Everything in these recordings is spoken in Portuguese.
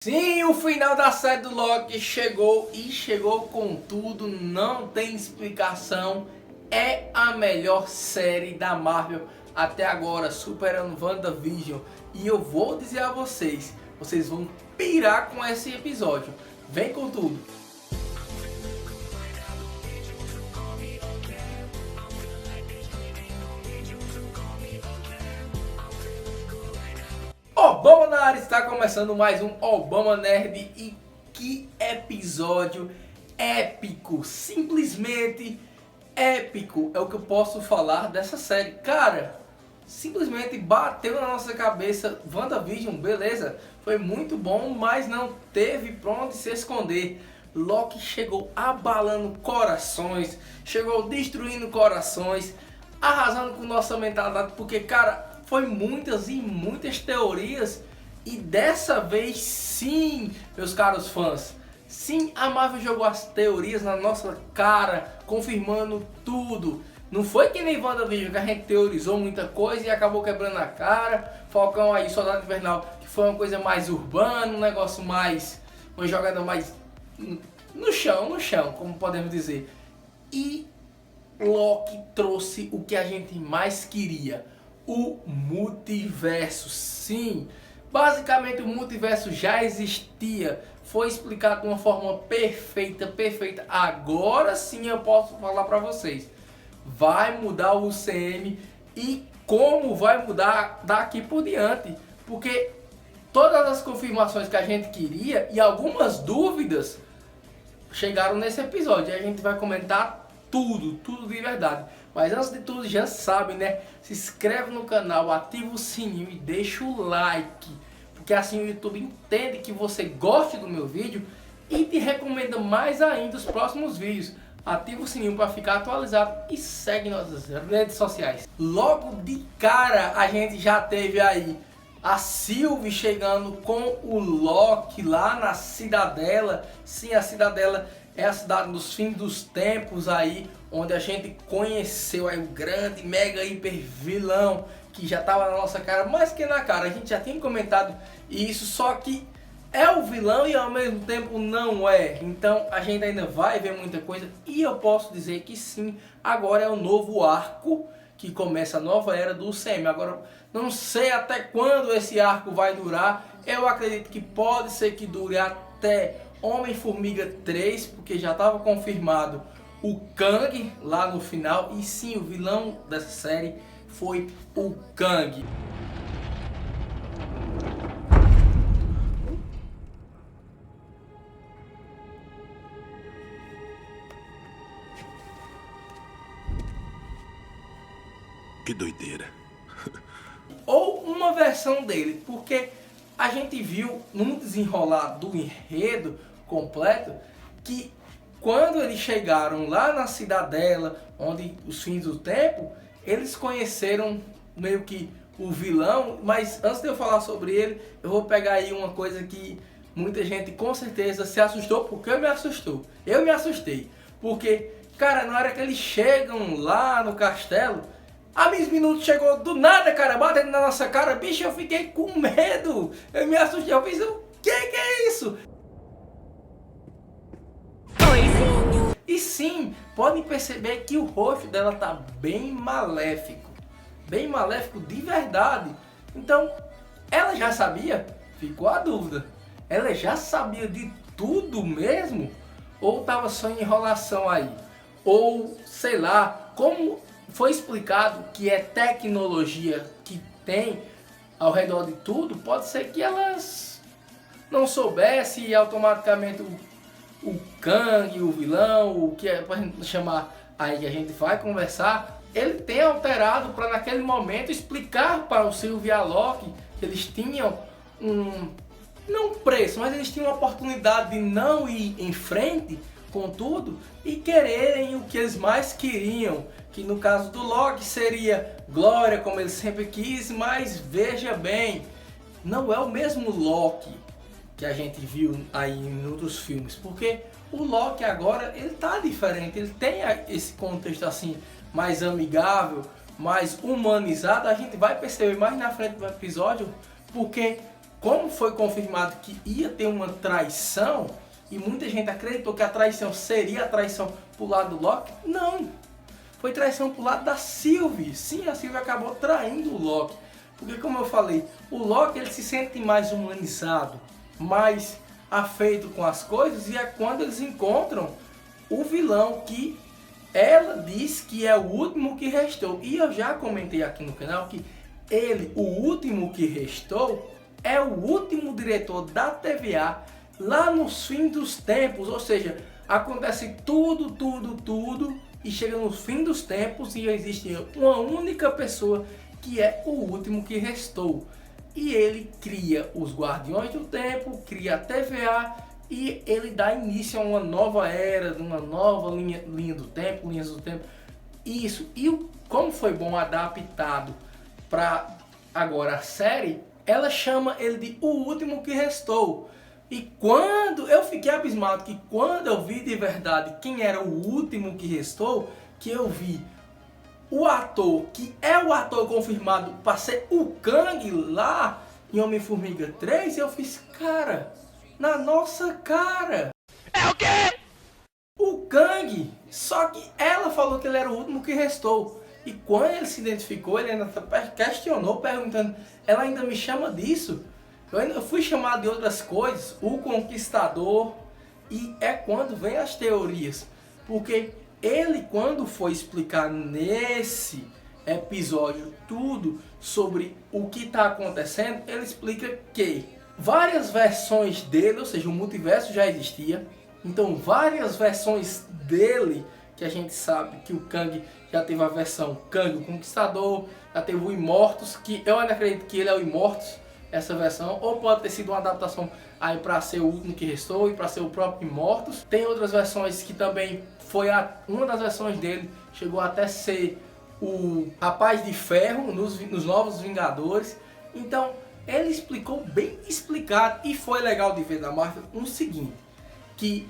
Sim, o final da série do Loki chegou e chegou com tudo, não tem explicação. É a melhor série da Marvel até agora, superando WandaVision. E eu vou dizer a vocês, vocês vão pirar com esse episódio. Vem com tudo. Obama na área, está começando mais um Obama Nerd e que episódio épico, simplesmente épico é o que eu posso falar dessa série. Cara, simplesmente bateu na nossa cabeça. WandaVision, beleza, foi muito bom, mas não teve pra onde se esconder. Loki chegou abalando corações, chegou destruindo corações, arrasando com nossa mentalidade, porque cara, foi muitas e muitas teorias. E dessa vez sim, meus caros fãs, sim, a Marvel jogou as teorias na nossa cara, confirmando tudo. Não foi que nem WandaVision, que a gente teorizou muita coisa e acabou quebrando a cara. Falcão aí, Soldado Invernal, que foi uma coisa mais urbana, um negócio mais, uma jogada mais no chão, como podemos dizer. E Loki trouxe o que a gente mais queria: o multiverso. Sim, basicamente o multiverso já existia, foi explicado de uma forma perfeita. Agora sim eu posso falar para vocês, vai mudar o UCM e como vai mudar daqui por diante, porque todas as confirmações que a gente queria e algumas dúvidas chegaram nesse episódio. E a gente vai comentar tudo de verdade. Mas antes de tudo, já sabe, né? Se inscreve no canal, ativa o sininho e deixa o like, porque assim o YouTube entende que você gosta do meu vídeo e te recomenda mais ainda os próximos vídeos. Ativa o sininho para ficar atualizado e segue nossas redes sociais. Logo de cara a gente já teve aí a Sylvie chegando com o Loki lá na Cidadela. Sim, a Cidadela é a cidade dos fins dos tempos aí, onde a gente conheceu aí o grande, mega, hiper vilão que já estava na nossa cara, mais que na cara, a gente já tinha comentado isso, só que é o vilão e ao mesmo tempo não é. Então a gente ainda vai ver muita coisa e eu posso dizer que sim, agora é o novo arco que começa a nova era do UCM. Agora não sei até quando esse arco vai durar, eu acredito que pode ser que dure até Homem-Formiga 3, porque já estava confirmado o Kang lá no final. E sim, o vilão dessa série foi o Kang. Que doideira. Ou uma versão dele, porque a gente viu no desenrolar do enredo completo que quando eles chegaram lá na Cidadela, onde os fins do tempo, eles conheceram meio que o vilão. Mas antes de eu falar sobre ele, eu vou pegar aí uma coisa que muita gente com certeza se assustou, porque eu me assustei, porque cara, na hora que eles chegam lá no castelo, a Miss Minuto chegou do nada, cara, batendo na nossa cara. Bicho, eu fiquei com medo, eu me assustei, eu fiz, o que é isso? Oizinho. E sim, podem perceber que o rosto dela tá bem maléfico de verdade. Então, ela já sabia? Ficou a dúvida. Ela já sabia de tudo mesmo? Ou tava só em enrolação aí? Ou, sei lá, como foi explicado que é tecnologia que tem ao redor de tudo, pode ser que elas não soubessem e automaticamente o Kang, o vilão, o que é pra gente chamar aí que a gente vai conversar, ele tem alterado para naquele momento explicar para o Sylvie e a Loki que eles tinham não preço, mas eles tinham uma oportunidade de não ir em frente com tudo e quererem o que eles mais queriam, que no caso do Loki seria glória, como ele sempre quis. Mas veja bem, não é o mesmo Loki que a gente viu aí em outros filmes, porque o Loki agora ele tá diferente, ele tem esse contexto assim mais amigável, mais humanizado. A gente vai perceber mais na frente do episódio, porque como foi confirmado que ia ter uma traição, e muita gente acreditou que a traição seria a traição pro lado do Loki, não. Foi traição pro lado da Sylvie. Sim, a Sylvie acabou traindo o Loki. Porque, como eu falei, o Loki ele se sente mais humanizado, mais afeito com as coisas, e é quando eles encontram o vilão que ela diz que é o último que restou. E eu já comentei aqui no canal que ele, o último que restou, é o último diretor da TVA lá nos fins dos tempos. Ou seja, acontece tudo, e chega no fim dos tempos e existe uma única pessoa que é o último que restou. E ele cria os Guardiões do Tempo, cria a TVA e ele dá início a uma nova era, uma nova linha do tempo, linhas do tempo. Isso. E como foi bom adaptado para agora a série, ela chama ele de o último que restou. E quando eu fiquei abismado, que quando eu vi de verdade quem era o último que restou, que eu vi o ator, que é o ator confirmado para ser o Kang lá em Homem-Formiga 3, eu fiz, cara, na nossa cara. É o quê? O Kang, só que ela falou que ele era o último que restou. E quando ele se identificou, ele ainda questionou, perguntando, ela ainda me chama disso? Eu ainda fui chamado de outras coisas, o Conquistador, e é quando vem as teorias. Porque ele, quando foi explicar nesse episódio tudo sobre o que está acontecendo, ele explica que várias versões dele, ou seja, o multiverso já existia. Então várias versões dele, que a gente sabe que o Kang já teve a versão Kang o Conquistador, já teve o Imortus, que eu ainda acredito que ele é o Imortus, essa versão, ou pode ter sido uma adaptação aí para ser o último que restou e para ser o próprio Imortus. Tem outras versões que também foi uma das versões dele, chegou até ser o Rapaz de Ferro nos Novos Vingadores. Então ele explicou bem explicado, e foi legal de ver da Marvel o seguinte, que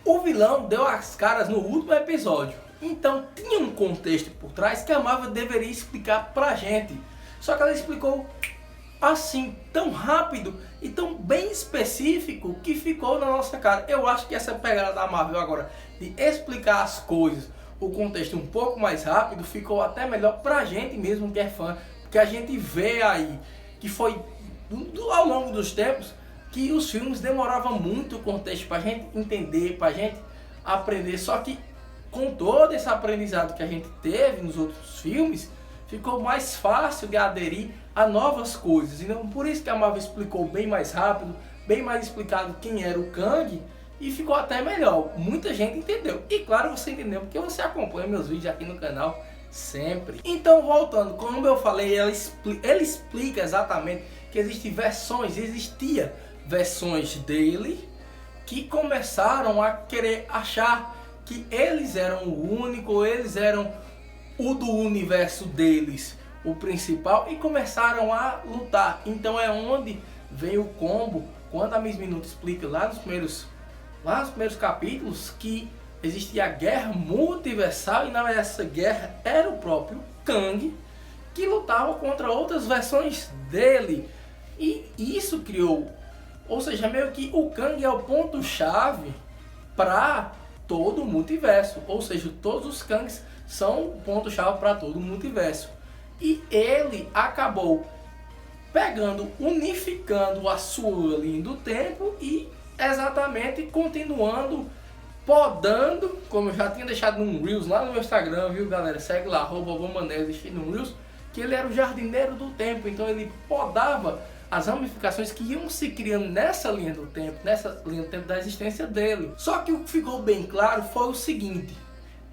o vilão deu as caras no último episódio. Então tinha um contexto por trás que a Marvel deveria explicar pra gente. Só que ela explicou assim, tão rápido e tão bem específico, que ficou na nossa cara. Eu acho que essa pegada da Marvel agora, de explicar as coisas, o contexto um pouco mais rápido, ficou até melhor pra gente mesmo que é fã. Porque a gente vê aí que foi ao longo dos tempos que os filmes demoravam muito o contexto pra gente entender, pra gente aprender. Só que com todo esse aprendizado que a gente teve nos outros filmes, ficou mais fácil de aderir a novas coisas. Então por isso que a Marvel explicou bem mais rápido, bem mais explicado quem era o Kang, e ficou até melhor. Muita gente entendeu. E claro, você entendeu porque você acompanha meus vídeos aqui no canal sempre. Então voltando, como eu falei, ele explica exatamente que existia versões dele que começaram a querer achar que eles eram o único, eles eram o do universo deles, o principal, e começaram a lutar. Então é onde vem o combo, quando a Miss Minuto explica lá nos primeiros capítulos que existia a guerra multiversal, e na verdade essa guerra era o próprio Kang que lutava contra outras versões dele. E isso criou, ou seja, meio que o Kang é o ponto-chave para todo o multiverso, ou seja, todos os Kangs são o ponto-chave para todo o multiverso. E ele acabou unificando a sua linha do tempo e exatamente continuando podando, como eu já tinha deixado num Reels lá no meu Instagram, viu galera? Segue lá, @Bomanese no Reels, que ele era o jardineiro do tempo. Então ele podava as ramificações que iam se criando nessa linha do tempo da existência dele. Só que o que ficou bem claro foi o seguinte,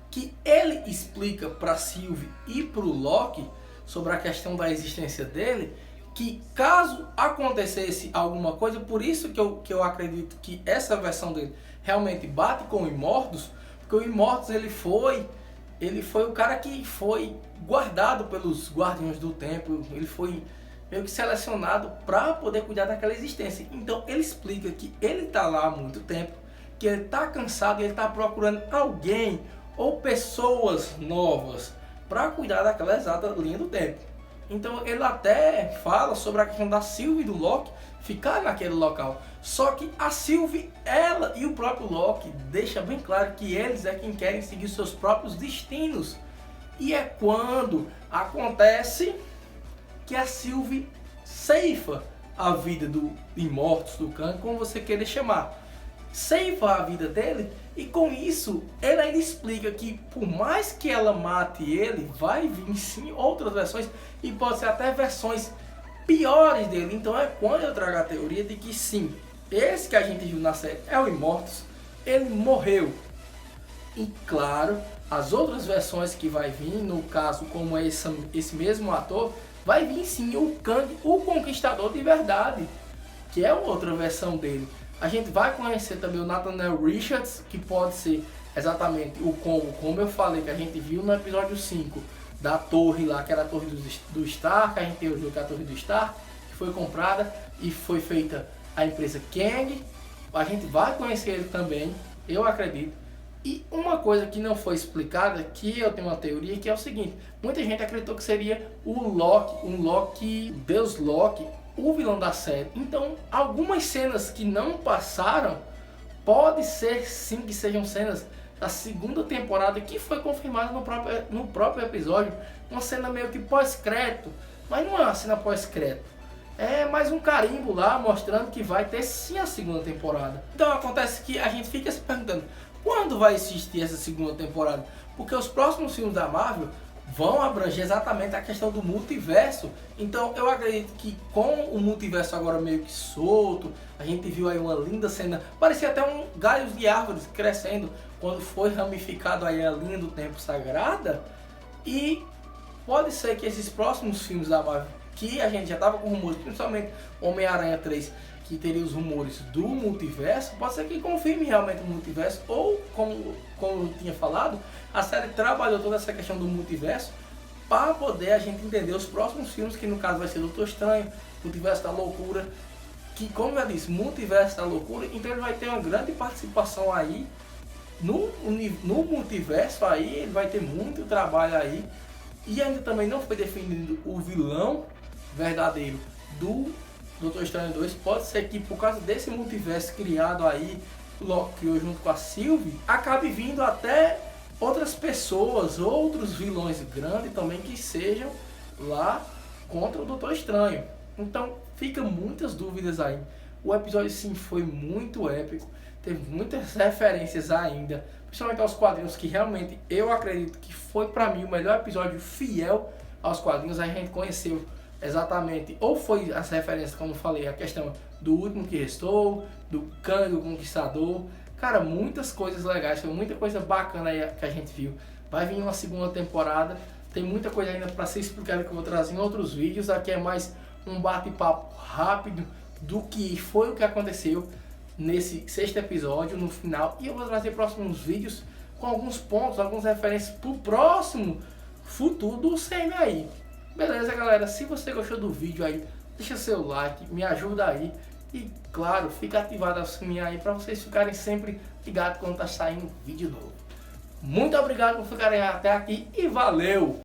que ele explica para Sylvie e para o Loki sobre a questão da existência dele, que caso acontecesse alguma coisa, por isso que eu acredito que essa versão dele realmente bate com o Imortus, porque o Imortus ele foi o cara que foi guardado pelos Guardiões do Tempo, ele foi meio que selecionado para poder cuidar daquela existência. Então ele explica que ele está lá há muito tempo, que ele está cansado e ele está procurando alguém ou pessoas novas para cuidar daquela exata linha do tempo. Então ele até fala sobre a questão da Sylvie e do Loki ficar naquele local. Só que a Sylvie, ela e o próprio Loki deixa bem claro que eles é quem querem seguir seus próprios destinos. E é quando acontece que a Sylvie ceifa a vida do Immortus, do Kang, como você querer chamar. Ceifa a vida dele, e com isso ele ainda explica que por mais que ela mate ele, vai vir sim outras versões, e pode ser até versões piores dele. Então é quando eu trago a teoria de que sim, esse que a gente viu na série é o Immortus, ele morreu. E claro, as outras versões que vai vir, no caso como esse mesmo ator, vai vir sim o Kang, o Conquistador de verdade, que é outra versão dele. A gente vai conhecer também o Nathaniel Richards, que pode ser exatamente o como eu falei, que a gente viu no episódio 5, da torre lá, que era a torre do Stark, a gente tem o jogo que é a torre do Stark, que foi comprada e foi feita a empresa Kang. A gente vai conhecer ele também, eu acredito. E uma coisa que não foi explicada, que eu tenho uma teoria, que é o seguinte: muita gente acreditou que seria o Loki, o Deus Loki, o vilão da série. Então, algumas cenas que não passaram, pode ser sim que sejam cenas da segunda temporada, que foi confirmada no próprio episódio. Uma cena meio que pós-crédito, mas não é uma cena pós-crédito. É mais um carimbo lá, mostrando que vai ter sim a segunda temporada. Então acontece que a gente fica se perguntando, quando vai existir essa segunda temporada? Porque os próximos filmes da Marvel vão abranger exatamente a questão do multiverso. Então eu acredito que com o multiverso agora meio que solto, a gente viu aí uma linda cena, parecia até um galhos de árvores crescendo quando foi ramificado aí a linha do tempo sagrada. E pode ser que esses próximos filmes da Marvel, que a gente já estava com rumores, principalmente Homem-Aranha 3, que teria os rumores do multiverso, pode ser que confirme realmente o multiverso, ou como eu tinha falado, a série trabalhou toda essa questão do multiverso para poder a gente entender os próximos filmes, que no caso vai ser Doutor Estranho, Multiverso da Loucura, que como eu disse, Multiverso da Loucura, então ele vai ter uma grande participação aí no multiverso aí, ele vai ter muito trabalho aí, e ainda também não foi definido o vilão verdadeiro do Doutor Estranho 2. Pode ser que por causa desse multiverso criado aí, Loki criou junto com a Sylvie, acabe vindo até outras pessoas, outros vilões grandes também que sejam lá contra o Doutor Estranho. Então fica muitas dúvidas aí. O episódio sim foi muito épico, teve muitas referências ainda, principalmente aos quadrinhos, que realmente eu acredito que foi para mim o melhor episódio fiel aos quadrinhos. A gente conheceu exatamente, ou foi as referências, como eu falei, a questão do Último que Restou, do Kang, o Conquistador. Cara, muitas coisas legais, foi muita coisa bacana aí que a gente viu. Vai vir uma segunda temporada, tem muita coisa ainda para ser explicada que eu vou trazer em outros vídeos. Aqui é mais um bate-papo rápido do que foi o que aconteceu nesse sexto episódio, no final. E eu vou trazer próximos vídeos com alguns pontos, algumas referências pro próximo futuro do CM aí. Beleza, galera? Se você gostou do vídeo aí, deixa seu like, me ajuda aí. E claro, fica ativado a sininho aí para vocês ficarem sempre ligados quando tá saindo vídeo novo. Muito obrigado por ficarem até aqui e valeu!